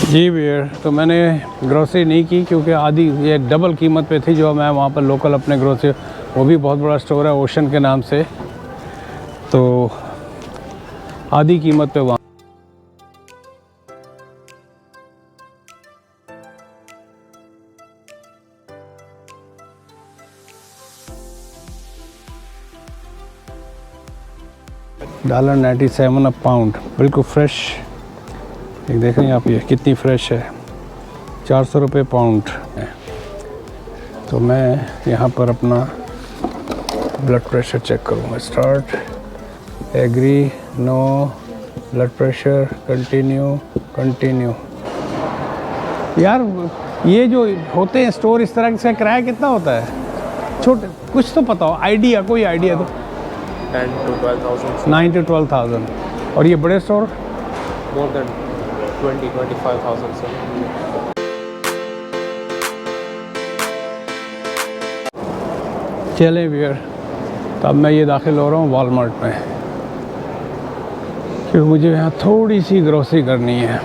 जी भैया, तो मैंने ग्रोसरी नहीं की क्योंकि आधी ये डबल कीमत पे थी जो मैं वहाँ पर लोकल अपने ग्रोसरी, वो भी बहुत बड़ा स्टोर है ओशन के नाम से, तो आधी कीमत पे वहाँ $97 अ पाउंड, बिल्कुल फ्रेश। एक देखें आप ये कितनी फ्रेश है, 400 रुपये पाउंड है। तो मैं यहाँ पर अपना ब्लड प्रेशर चेक करूँगा। Start, agree, no, blood pressure, continue. यार ये जो होते हैं स्टोर इस तरह से, किराया कितना होता है? छोटे कुछ तो पता हो, आइडिया, कोई आइडिया तो। 10 to 12,000. 9 to 12,000। और ये बड़े स्टोर More than 25,000. So. चले वियर, तो अब मैं ये दाखिल हो रहा हूँ वॉलमार्ट में, क्योंकि मुझे यहाँ थोड़ी सी ग्रोसरी करनी है।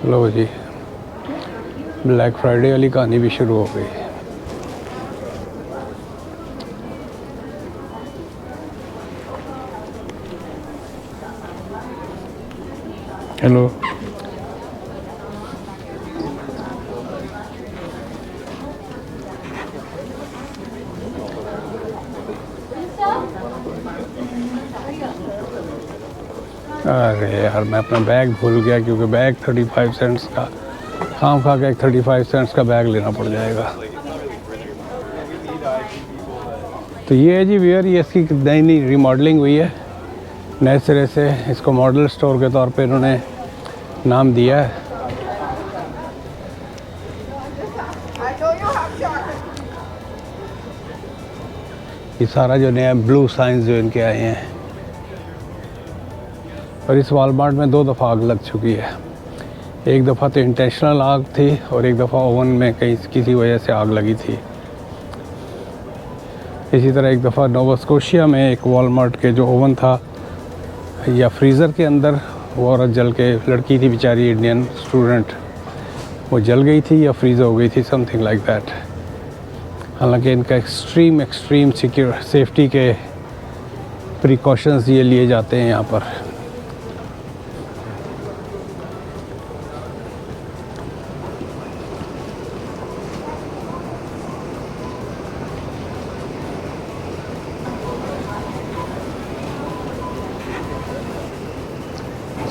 लो जी, ब्लैक फ्राइडे वाली कहानी भी शुरू हो गई। हेलो, अरे यार मैं अपना बैग भूल गया, क्योंकि बैग 35 सेंट्स का, खाम खा के एक 35 सेंट्स का बैग लेना पड़ जाएगा। तो ये है जी वियर, ये इसकी नई रिमॉडलिंग हुई है, नए सिरे से इसको मॉडल स्टोर के तौर पे इन्होंने नाम दिया है। ये सारा जो नया ब्लू साइंस जो इनके आए हैं, और इस वॉलमार्ट में 2 दफ़ा आग लग चुकी है। एक दफ़ा तो इंटेंशनल आग थी और एक दफ़ा ओवन में कहीं किसी वजह से आग लगी थी। इसी तरह एक दफ़ा नोवा स्कोशिया में एक वॉलमार्ट के जो ओवन था या फ्रीज़र के अंदर वो औरत जल के, लड़की थी बेचारी इंडियन स्टूडेंट, वो जल गई थी या फ्रीज़ हो गई थी, समथिंग लाइक दैट। हालांकि इनका एक्सट्रीम सिक्योर सेफ्टी के प्रिकॉशंस ये लिए जाते हैं यहाँ पर।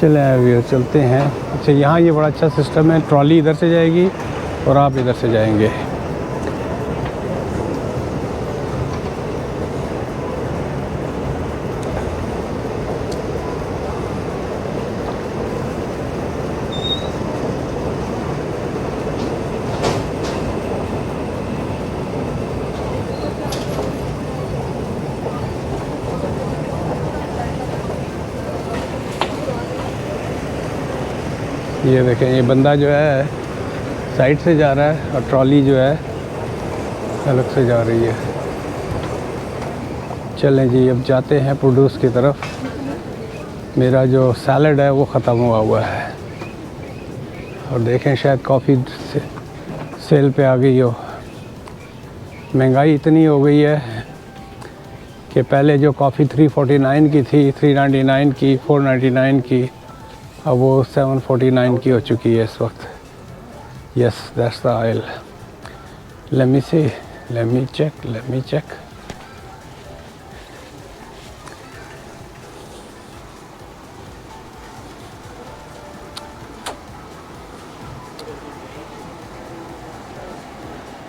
चले आइए चलते हैं। अच्छा, यहाँ ये बड़ा अच्छा सिस्टम है, ट्रॉली इधर से जाएगी और आप इधर से जाएंगे। ये देखें, ये बंदा जो है साइड से जा रहा है और ट्रॉली जो है अलग से जा रही है। चलें जी, अब जाते हैं प्रोड्यूस की तरफ। मेरा जो सैलड है वो ख़त्म हुआ है, और देखें शायद कॉफ़ी सेल पे आ गई हो। महंगाई इतनी हो गई है कि पहले जो कॉफ़ी 349 की थी, 399 की, 499 की, अब वो 749 की हो चुकी है इस वक्त। Yes, that's the oil. Let me see, let me check.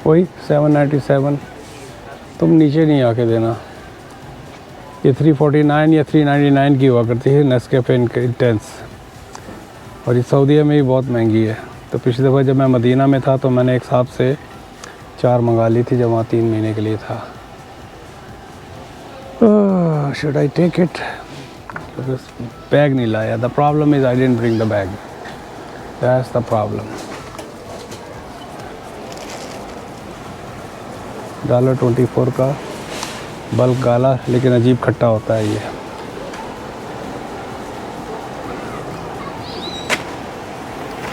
वही 797। तुम नीचे नहीं आके देना। ये 349 या 399 की हुआ करती है नेस्कैफे इंटेंस, और ये सऊदीया में भी बहुत महंगी है। तो पिछली दफ़ा जब मैं मदीना में था तो मैंने एक साहब से 4 मंगा ली थी, जब वहाँ 3 महीने के लिए था। Should I take it? Bag नहीं लाया। The problem is I didn't bring the bag, that's the problem. $24 का बल्क गाला, लेकिन अजीब खट्टा होता है ये।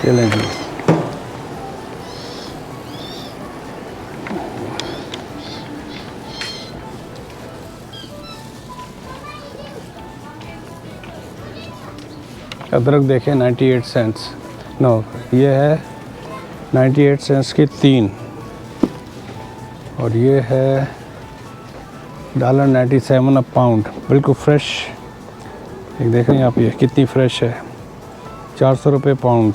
चलें जी। अदरक देखें 98 सेंट्स, नो ये है 98 सेंट्स की 3, और ये है $97 अ पाउंड, बिल्कुल फ्रेश। एक देखें आप ये कितनी फ्रेश है। 400 रुपये पाउंड,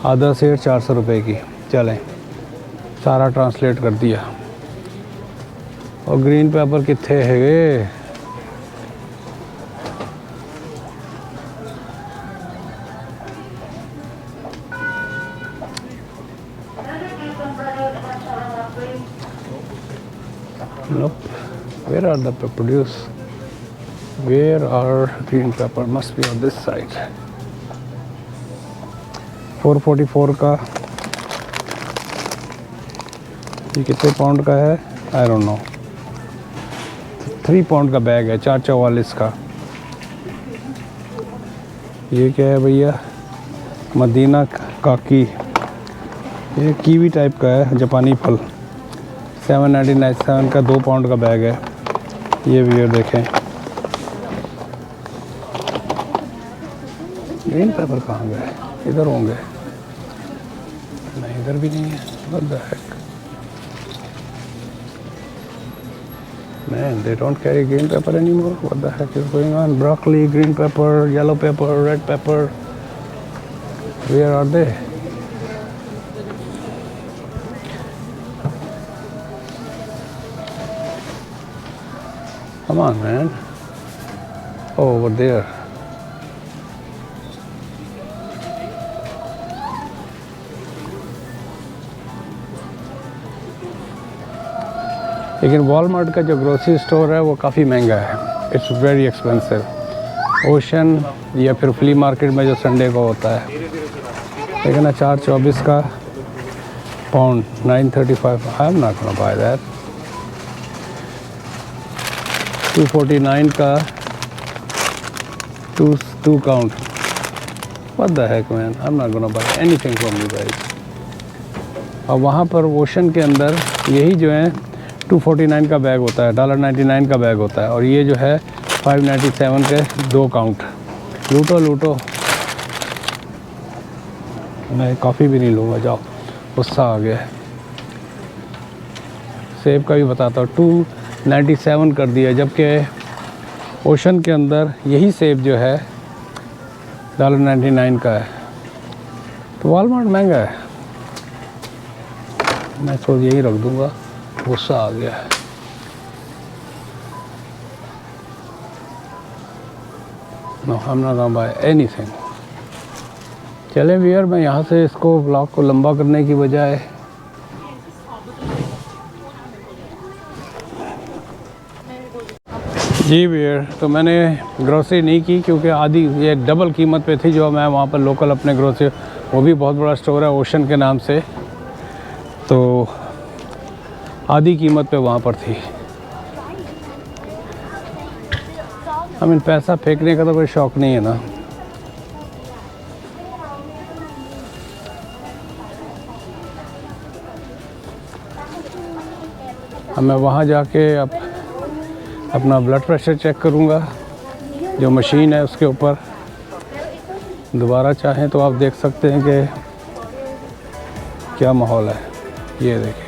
आधा सेर 400 रुपये की। चलें, सारा ट्रांसलेट कर दिया। और ग्रीन पेपर कितने है? Nope. Where are the produce? Where are green pepper? Must be on this side. 444 का, ये कितने पाउंड का है? I don't know. 3 पाउंड का बैग है, 444 का। ये क्या है भैया? मदीना काकी, ये कीवी टाइप का है, जापानी फल। 797 का 2 पाउंड का बैग है। ये भी देखें। ग्रीन पेपर कहाँ गए? इधर होंगे? नहीं, इधर भी नहीं है। What the heck? Man, they don't carry green pepper anymore. What the heck is going on? Broccoli, green pepper, yellow pepper, red pepper. Where are they? Come on, man. Oh, over there. लेकिन Walmart का जो grocery store है वो काफ़ी महंगा है। It's very expensive. Ocean या फिर फ्ली मार्केट में जो संडे को होता है, लेकिन 424 का pound, 935। I am not gonna by that. 249 का 2 count. What the heck man, I am not gonna buy anything from you guys. और वहाँ पर ओशन के अंदर यही जो है 249 का बैग होता है, $99 का बैग होता है, और ये जो है 597 के 2 काउंट। लूटो लूटो। मैं कॉफ़ी भी नहीं लूँगा, जाओ, गुस्सा आ गया है। सेब का भी बताता हूँ, 297 कर दिया, जबकि ओशन के अंदर यही सेब जो है $99 का है। तो वॉलमार्ट महंगा है। मैं सोच यही रख दूँगा, गुस्सा आ गया है। No, I am not gonna buy anything. चलें वियर, मैं यहाँ से इसको ब्लॉग को लंबा करने की बजाय जी वियर, तो मैंने ग्रोसरी नहीं की क्योंकि आधी ये डबल कीमत पे थी जो मैं वहाँ पर लोकल अपने ग्रोसरी, वो भी बहुत बड़ा स्टोर है ओशन के नाम से, तो आधी कीमत पे वहाँ पर थी। हमें पैसा फेंकने का तो कोई शौक़ नहीं है ना। अब मैं वहाँ जाके अब अपना ब्लड प्रेशर चेक करूँगा, जो मशीन है उसके ऊपर। दोबारा चाहें तो आप देख सकते हैं कि क्या माहौल है। ये देखें,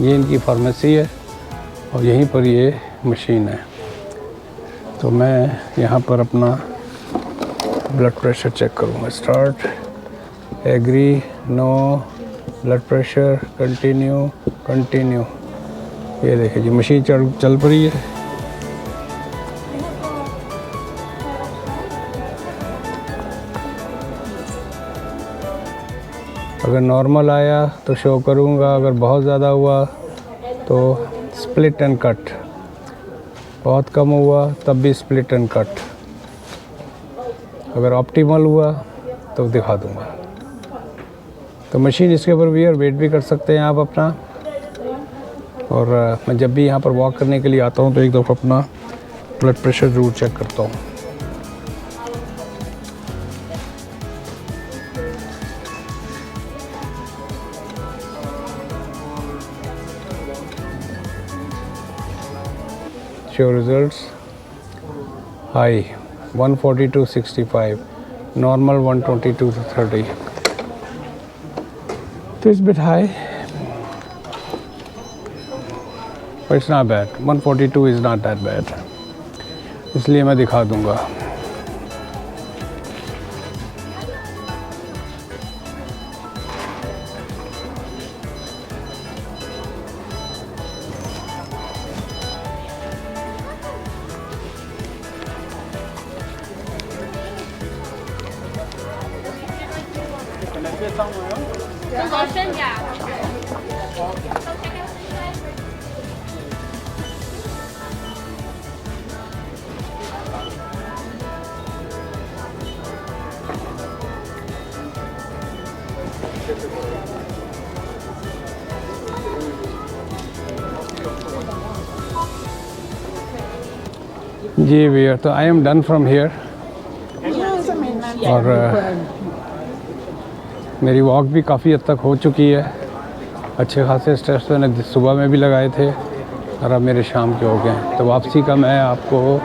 ये इनकी फार्मेसी है और यहीं पर ये मशीन है। तो मैं यहाँ पर अपना ब्लड प्रेशर चेक करूँगा। Start, agree, no, blood pressure, continue, continue. ये देखिए जी, मशीन चल पड़ी है। अगर नॉर्मल आया तो शो करूँगा, अगर बहुत ज़्यादा हुआ तो स्प्लिट एंड कट, बहुत कम हुआ तब भी स्प्लिट एंड कट, अगर ऑप्टिमल हुआ तो दिखा दूँगा। तो मशीन इसके ऊपर भी और वेट भी कर सकते हैं आप अपना। और मैं जब भी यहाँ पर वॉक करने के लिए आता हूँ तो एक दफ़ा अपना ब्लड प्रेशर ज़रूर चेक करता हूँ। शो रिजल्ट्स हाई 142/65, नॉर्मल 122/30, तो it's bit high but it's not bad. 142 is not that bad, इसलिए मैं दिखा दूंगा। जी भैया, तो I am done from here. और मेरी वॉक भी काफ़ी हद तक हो चुकी है। अच्छे खासे स्टेप्स मैंने सुबह में भी लगाए थे और अब मेरे शाम के हो गए। तो वापसी का मैं आपको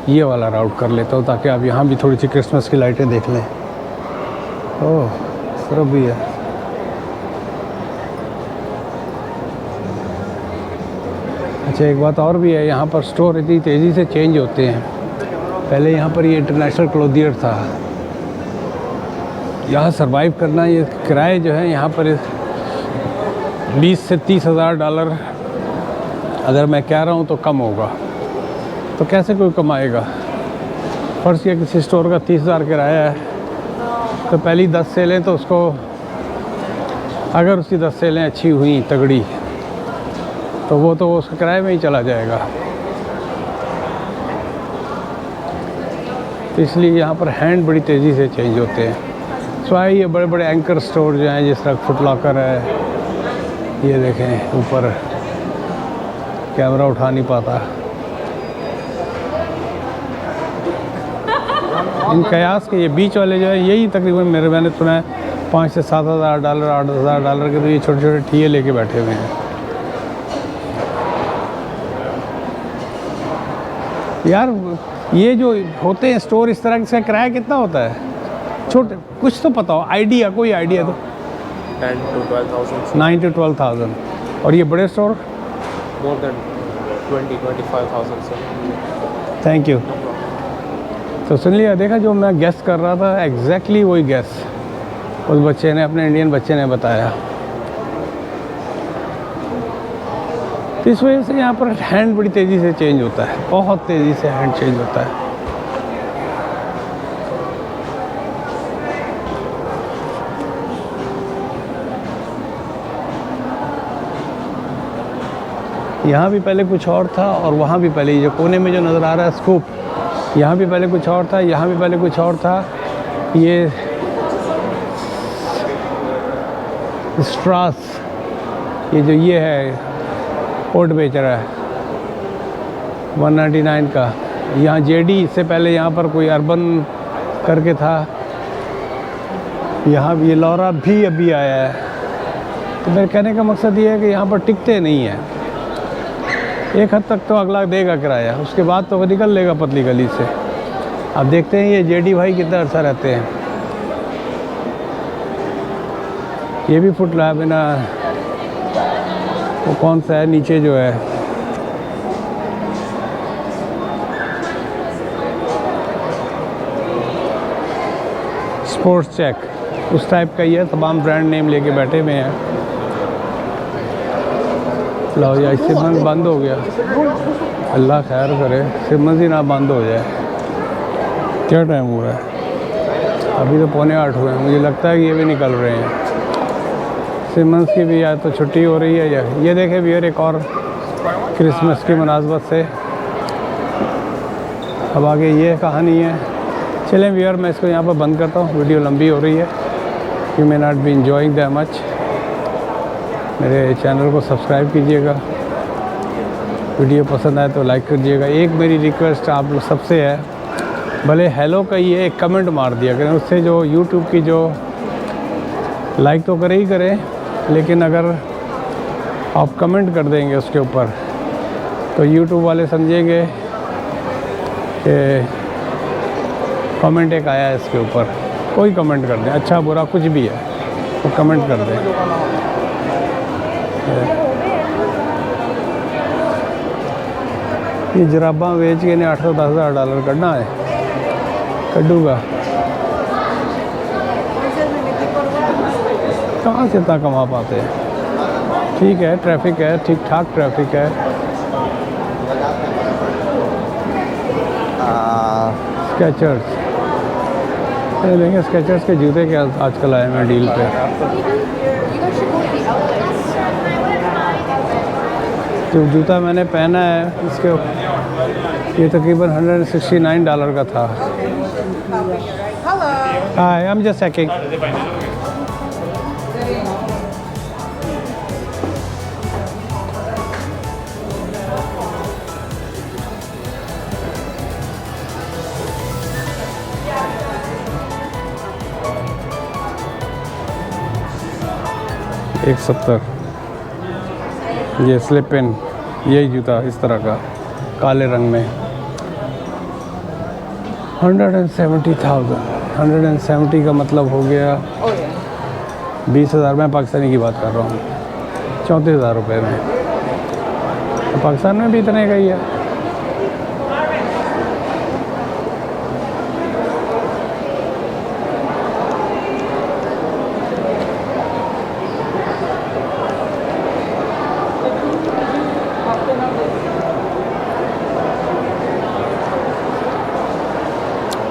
ये वाला राउट कर लेता हूँ ताकि आप यहाँ भी थोड़ी सी क्रिसमस की लाइटें देख लें। ओह, तरफ भी है। अच्छा, एक बात और भी है, यहाँ पर स्टोर इतनी तेज़ी से चेंज होते हैं। पहले यहाँ पर ये इंटरनेशनल क्लोथियर था। यहाँ सरवाइव करना, ये किराए जो है यहाँ पर 20 से 30 हज़ार डॉलर अगर मैं कह रहा हूँ तो कम होगा। तो कैसे कोई कमाएगा? फर्स्ट किया किसी स्टोर का 30,000 किराया है तो पहली 10 सेलें तो उसको, अगर उसकी 10 सेलें अच्छी हुई तगड़ी तो वो तो उसके किराए में ही चला जाएगा। तो इसलिए यहाँ पर हैंड बड़ी तेज़ी से चेंज होते हैं। सो ये बड़े बड़े एंकर स्टोर जो हैं, जिस तरह फुट लॉकर है, ये देखें ऊपर कैमरा उठा नहीं पाता। इन कयास के ये बीच वाले जो है, यही तकरीबन मैंने सुना है 5 से 7 हज़ार डॉलर 8 हज़ार डॉलर के तो ये छोटे छोटे ठिये लेके बैठे हुए हैं। यार ये जो होते हैं स्टोर इस तरह, इसका किराया कितना होता है? छोटे कुछ तो पता हो, आइडिया, कोई आइडिया तो? 10 to 12,000. 9 to 12,000। और ये बड़े store? More than 20-25,000 sir. Thank you. तो सुन लिया, देखा जो मैं गेस कर रहा था, एग्जैक्टली वही गेस उस बच्चे ने, अपने इंडियन बच्चे ने बताया। तो इस वजह से यहाँ पर हैंड बड़ी तेज़ी से चेंज होता है, बहुत तेज़ी से हैंड चेंज होता है। यहाँ भी पहले कुछ और था और वहाँ भी पहले, जो कोने में जो नज़र आ रहा है स्कूप, यहाँ भी पहले कुछ और था, यहाँ भी पहले कुछ और था। ये स्ट्रास, ये जो ये है ओट बेच रहा है 199 का। यहाँ जेडी, इससे पहले यहाँ पर कोई अर्बन करके था। यहाँ भी ये लौरा भी अभी आया है। तो मेरे कहने का मकसद ये है कि यहाँ पर टिकते नहीं हैं। एक हद तक तो अगला देगा किराया, उसके बाद तो वो निकल लेगा पतली गली से। अब देखते हैं ये जेडी भाई कितना अर्सा रहते हैं। ये भी फुट लैब है ना, वो कौन सा है नीचे जो है, स्पोर्ट्स चेक, उस टाइप का ही है। तमाम ब्रांड नेम लेके बैठे हुए हैं। लो यार, सिमंस बंद हो गया, अल्लाह खैर करे, सिमंस ही ना बंद हो जाए। क्या टाइम हुआ है? अभी तो 7:45 हुए हैं। मुझे लगता है कि ये भी निकल रहे हैं। सिमंस की भी आज तो छुट्टी हो रही है। ये देखें व्यूअर, एक और क्रिसमस की मुनासबत से अब आगे ये कहानी है। चलें व्यूअर, मैं इसको यहाँ पर बंद करता हूँ, वीडियो लंबी हो रही है। You may not be enjoying that much. मेरे चैनल को सब्सक्राइब कीजिएगा, वीडियो पसंद आए तो लाइक कीजिएगा। एक मेरी रिक्वेस्ट आप लोग सबसे है, भले हेलो कहिए, एक कमेंट मार दिया करें, उससे जो यूट्यूब की जो लाइक तो करे ही करें, लेकिन अगर आप कमेंट कर देंगे उसके ऊपर तो यूट्यूब वाले समझेंगे कि कमेंट एक आया है इसके ऊपर। कोई कमेंट कर दें, अच्छा बुरा कुछ भी है तो कमेंट कर दें। ये जराबां बेच के ने 8-10 हज़ार डॉलर करना है, कड्डूगा कहाँ से इतना कमा पाते हैं। ठीक है, ट्रैफिक है, ठीक ठाक ट्रैफिक है। स्केचर्स, ये देखें स्केचर्स के जूते के आजकल आए हैं डील पे। जो जूता मैंने पहना है इसके ये तकरीबन $169 का था। हाय, आई एम जस्ट चेकिंग। $170 ये स्लिप इन, यही जूता इस तरह का काले रंग में 170,000। 170 का मतलब हो गया 20,000। मैं पाकिस्तानी की बात कर रहा हूँ, 34,000 रुपये में। तो पाकिस्तान में भी इतने का ही है।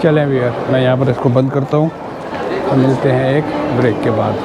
चलें भैया, मैं यहाँ पर इसको बंद करता हूँ और मिलते हैं एक ब्रेक के बाद।